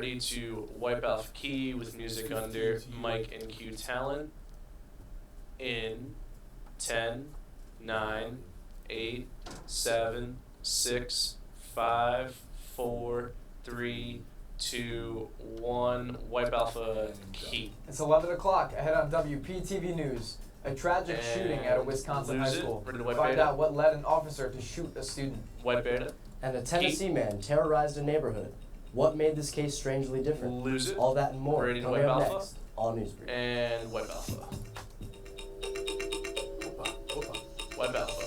ready to wipe off key with music under Mike and Q Talent. In 10, 9, 8, 7, 6, 5, 4, 3, 2, 1. Wipe Alpha key. It's 11 o'clock. Ahead on WPTV News. A tragic shooting at a Wisconsin high school. Find out what led an officer to shoot a student. White Beta. And a Tennessee man terrorized a neighborhood. What made this case strangely different? Lose it. All that and more Ready to coming wipe up Alpha? next on Newsbreak. And Wipe Alpha. Wipe Alpha.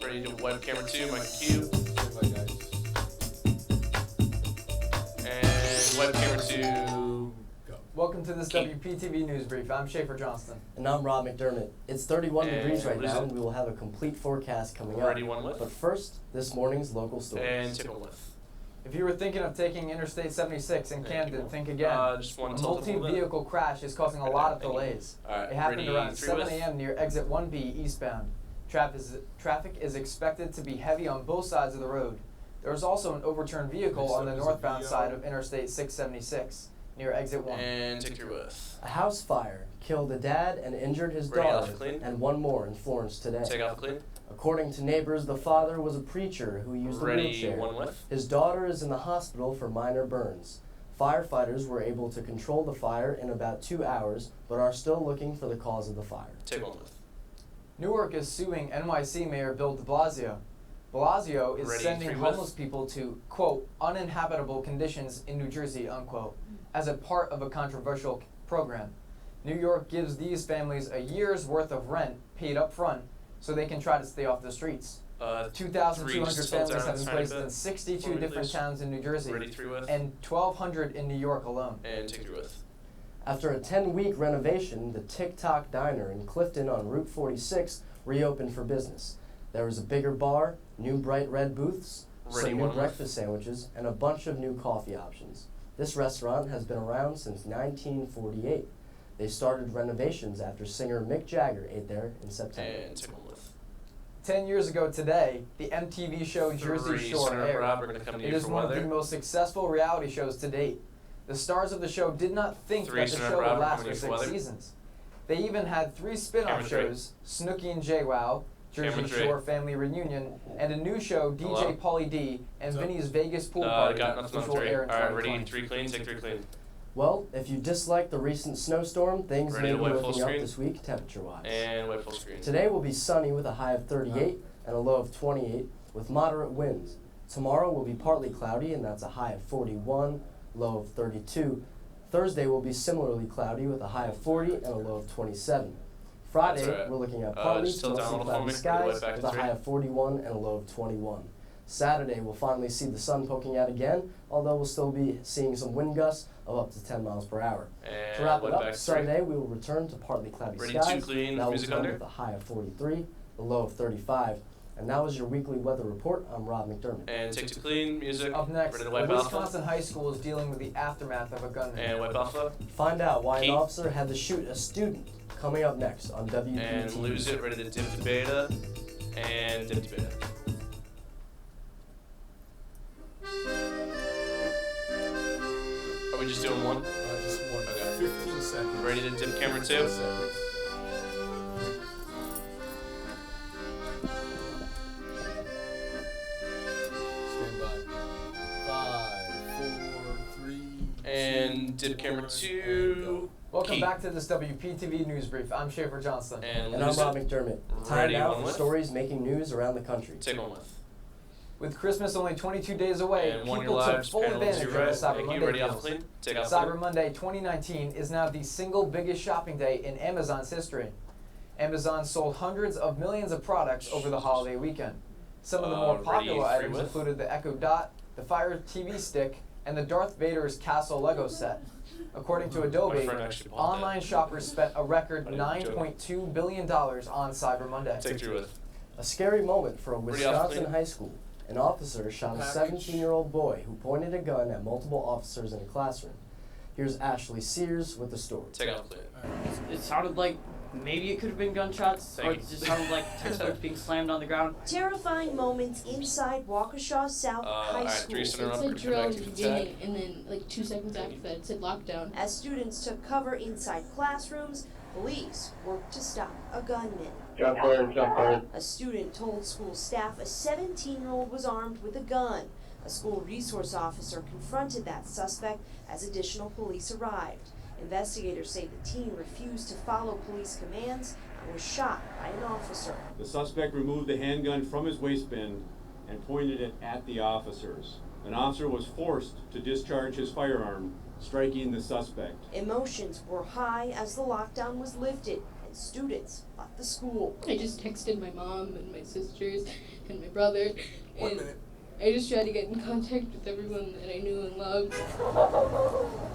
Ready to wipe camera 2, Mike and Q. And wipe camera 2. Welcome to this WPTV News Brief. I'm Schaefer Johnston. And I'm Rob McDermott. It's 31 And degrees right lose now, it. and we will have a complete forecast coming Ready up. one with. But first, this morning's local stories. And tickle with. If you were thinking of taking Interstate 76 in Thank Camden, you. think again. Just A one tilt a little bit. multi-vehicle crash is causing a lot of Thank you. delays. Alright, It happened ready, around 3 7 with. a.m. near exit 1B eastbound. Traffic is expected to be heavy on both sides of the road. There is also an overturned vehicle on the northbound side of Interstate 676 near exit 1. And take 3 with. A house fire killed a dad and injured his Ready, daughter, Alpha clean? and one more in Florence today. Take off clean. According to neighbors, the father was a preacher who used a Ready wheelchair. one with. His daughter is in the hospital for minor burns. Firefighters were able to control the fire in about 2 hours, but are still looking for the cause of the fire. Take 1 with. Newark is suing NYC Mayor Bill de Blasio. Blasio is Ready, sending 3 with. homeless people to, quote, uninhabitable conditions in New Jersey, unquote, as a part of a controversial program. New York gives these families a year's worth of rent paid up front so they can try to stay off the streets. 2,200 just families tilt down have been a tiny placed bit in 62 for me, different please. towns in New Jersey Ready 3 with. and 1,200 in New York alone. And take 3 with. After a 10-week renovation, the TikTok Diner in Clifton on Route 46 reopened for business. There was a bigger bar, new bright red booths, Ready some one new with. breakfast sandwiches, and a bunch of new coffee options. This restaurant has been around since 1948. They started renovations after singer Mick Jagger ate there in September. And take 1 with. 10 years ago today, the MTV show Jersey 3, Shore Center aired. Rob, we're going to come to It you is for one of weather. the most successful reality shows to date. The stars of the show did not think 3, that the Center show Rob, would last coming for to you for 6 weather. seasons. They even had 3 spin-off Camera 3. shows, Snooki and JWoww, Jersey Camera 3. Shore Family Reunion, and a new show, Hello? DJ Pauly D and What's up? Vinny's Vegas Pool Party, Got nothing which on will 3. air in Alright, 2020. ready 3 clean, take 3 clean. Well, if you dislike the recent snowstorm, things Ready may to be wipe full looking up screen? this week temperature-wise. And wipe full screen. Today will be sunny with a high of 38 and a low of 28 with moderate winds. Tomorrow will be partly cloudy and that's a high of 41, low of 32. Thursday will be similarly cloudy with a high of 40 and a low of 27. Friday, That's right. we're looking at partly just to tilt down a mostly little for cloudy me. skies Back with to a 3. high of 41 and a low of 21. Saturday, we'll finally see the sun poking out again, although we'll still be seeing some wind gusts of up to 10 miles per hour. And To wrap it wipe up, back to 3. Sunday we will return to partly cloudy Ready, skies. 2 clean, That will music come under. with a high of 43, a low of 35. And that was your weekly weather report. I'm Rob McDermott. And take 2 clean, music. Up next, Ready to a wipe alpha. Wisconsin high school is dealing with the aftermath of a gunman. And wipe alpha. Find out why Keep. an officer had to shoot a student. Coming up next on WPTV. And lose it. Ready to dip to beta. And dip to beta. Are we just doing one? Just one. Okay. 15 seconds. Ready to dip camera 2? 15 seconds. Stand by. 5, 4, 3. And dip camera 2. Welcome Keep. back to this WPTV News Brief. I'm Schaefer Johnston. And And I'm lose Rob it. McDermott. Time Ready, now one for with. stories making news around the country. Take 1 with. With Christmas only 22 days away, And 1 your people took lives. full Panel advantage of 0. the Cyber Thank you. Monday Ready off deals. clean. Take off Cyber clean. Monday 2019 is now the single biggest shopping day in Amazon's history. Amazon sold hundreds of millions of products over the holiday weekend. Some of the more Ready, popular 3 items with. included the Echo Dot, the Fire TV stick, and the Darth Vader's Castle Lego set. According to My Adobe, friend actually bought online shoppers spent a record I didn't joke. $9.2 billion on Cyber Monday. that. Take 3 with. A scary moment for a Ready off Wisconsin clean. high school. An officer shot a Package. 17-year-old boy who pointed a gun at multiple officers in a classroom. Here's Ashley Sears with the story. Take off clean. It sounded like maybe it could have been gunshots, or it just sounded like textbooks being slammed on the ground. Terrifying moments inside Waukesha South High alright, School 3 center It up, said group drill in connect, the attack. beginning, and then like 2 seconds after that, it said lockdown. as students took cover inside classrooms. Police worked to stop a gunman. Jump bird, jump bird. A student told school staff a 17-year-old was armed with a gun. A school resource officer confronted that suspect as additional police arrived. Investigators say the teen refused to follow police commands and was shot by an officer. The suspect removed the handgun from his waistband and pointed it at the officers. An officer was forced to discharge his firearm, striking the suspect. Emotions were high as the lockdown was lifted and students left the school. I just texted my mom and my sisters and my brother. 1 and minute. I just tried to get in contact with everyone that I knew and loved.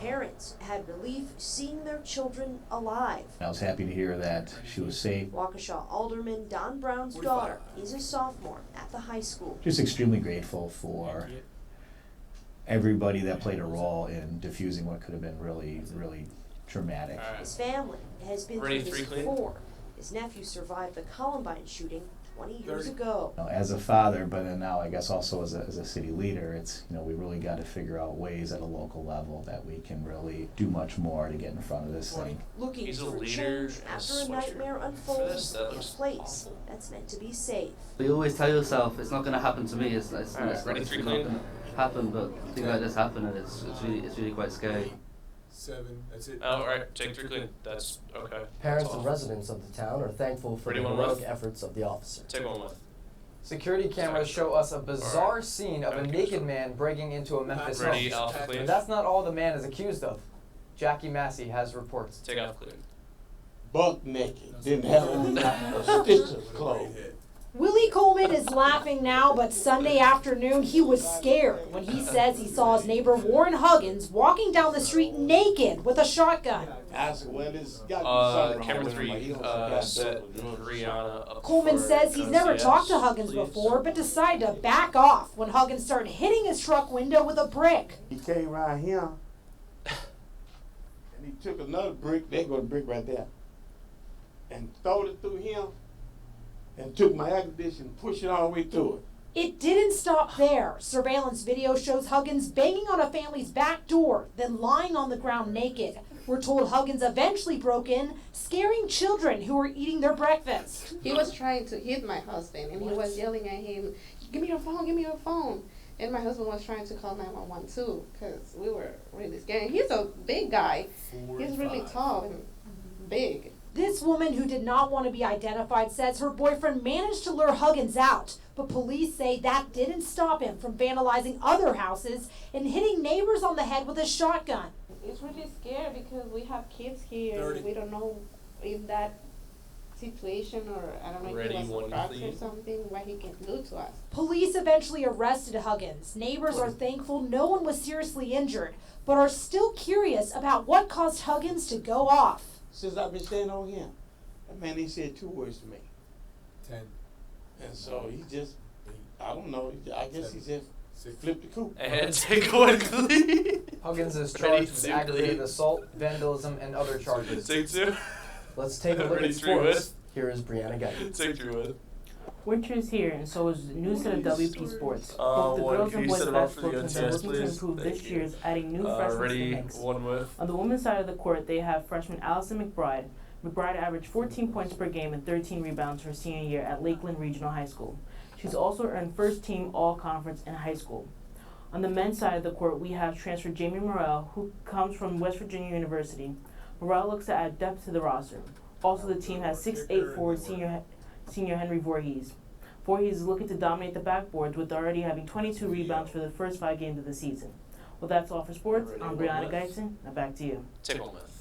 Parents had relief seeing their children alive. I was happy to hear that she was safe. Waukesha Alderman Don Brown's 45. daughter is a sophomore at the high school. Just extremely grateful for everybody that played a role in diffusing what could have been really, really traumatic. Alright. His family has been Ready, through this 3 clean? before. His nephew survived the Columbine shooting 20 years 30. ago. You know, as a father, but then now I guess also as a city leader, it's, you know, we really got to figure out ways at a local level that we can really do much more to get in front of this thing. Looking He's a for leader change and a after a sweatshirt nightmare for unfolds this? That in a looks place awful. that's meant to be safe. You always tell yourself it's not going to happen to me. It's Alright, ready, 3 clean? going to happen, but things like this happen, and it's really quite scary. 7. That's it. Oh, alright, take 3 clean. That's okay. Parents That's and all. residents of the town are thankful for Ready, the one heroic with? efforts of the officer. Take 1 with. Security cameras show us a bizarre scene of a Okay. naked man breaking into a Memphis Ready, home. alpha clean. But that's not all the man is accused of. Jackie Massey has reports. Take alpha clean. Buck naked, didn't have on a stitch of clothes. Willie Coleman is laughing now, but Sunday afternoon he was scared when he says he saw his neighbor Warren Huggins walking down the street naked with a shotgun. I said, well, it's got to be something wrong Camera with him, 3, like, he don't got set drugs. Rihanna up Coleman for says he's never NCS, talked to Huggins please. before, but decided to back off when Huggins started hitting his truck window with a brick. He came around here, and he took another brick, there go the brick right there, and throwed it through him, and took my air conditioner, pushed it all the way through it. It didn't stop there. Surveillance video shows Huggins banging on a family's back door, then lying on the ground naked. We're told Huggins eventually broke in, scaring children who were eating their breakfast. He was trying to hit my husband, and he was yelling at him, "Give me your phone, give me your phone." And my husband was trying to call 911 too, because we were really scared. He's a big guy. He's really tall and big. This woman, who did not want to be identified, says her boyfriend managed to lure Huggins out, but police say that didn't stop him from vandalizing other houses and hitting neighbors on the head with a shotgun. It's really scary because we have kids here. 30. And we don't know in that situation, or I don't know Ready, if he was one, drugs or clean. something, what he can do to us. Police eventually arrested Huggins. Neighbors are thankful no one was seriously injured, but are still curious about what caused Huggins to go off. Since I've been staying on him, that man, he said 2 words to me. 10. And so he just, I don't know, I guess he just 6. flipped the coop. And take 1 clean. Huggins is Ready, charged with 2 aggravated clean. assault, vandalism, and other charges. Take 2. Let's take a look Ready, at 3 sports. with? Here is Brianna Guidance. Take 3 with. Winter is here, and so is the new set of WP Sports. Both the one, girls can and you boys set it up for basketball the teams are NCS, looking to please? improve Thank this you. year's, adding new freshmen to the Ready, mix. 1 with. On the women's side of the court, they have freshman Allison McBride. McBride averaged 14 points per game and 13 rebounds her senior year at Lakeland Regional High School. She's also earned first-team All-Conference in high school. On the men's side of the court, we have transfer Jamie Morrell, who comes from West Virginia University. Morrell looks to add depth to the roster. Also, the team has 6'8" forward senior Henry Voorhees. Voorhees is looking to dominate the backboards, with already having 22 rebounds for the first 5 games of the season. Well, that's all for sports. I'm Brianna Geitson. Now back to you. Take 1 with.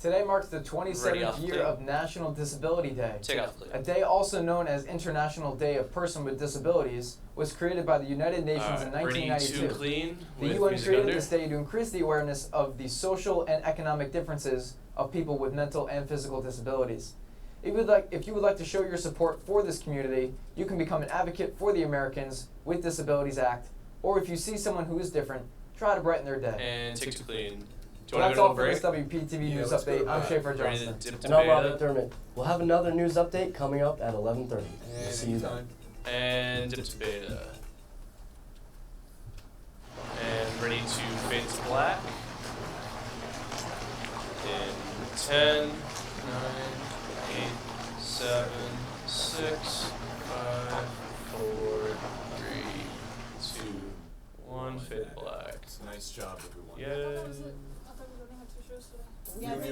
Today marks the Ready, 27th off year clean. of National Disability Day. Take off clean. A day also known as International Day of Person with Disabilities was created by the United Nations in Ready, 1992. 2 clean. The with UN music created under. this day to increase the awareness of the social and economic differences of people with mental and physical disabilities. If you would like to show your support for this community, you can become an advocate for the Americans with Disabilities Act, or if you see someone who is different, try to brighten their day. And take 2 clean. Do you Well, want that's to all go for to this a break? WPTV Yeah, News let's go Update. to I'm break. Schaefer Ready to Johnston. dip to And I'm Robert beta? Thurman. We'll have another news update coming up at 11:30. We'll see you then. Anytime. And dip to beta. And ready to fade to black. In 10, 9, 8, 7, 6, 5, 4, 3, 2, 1, fade to black. Nice job, everyone. Yay. We don't have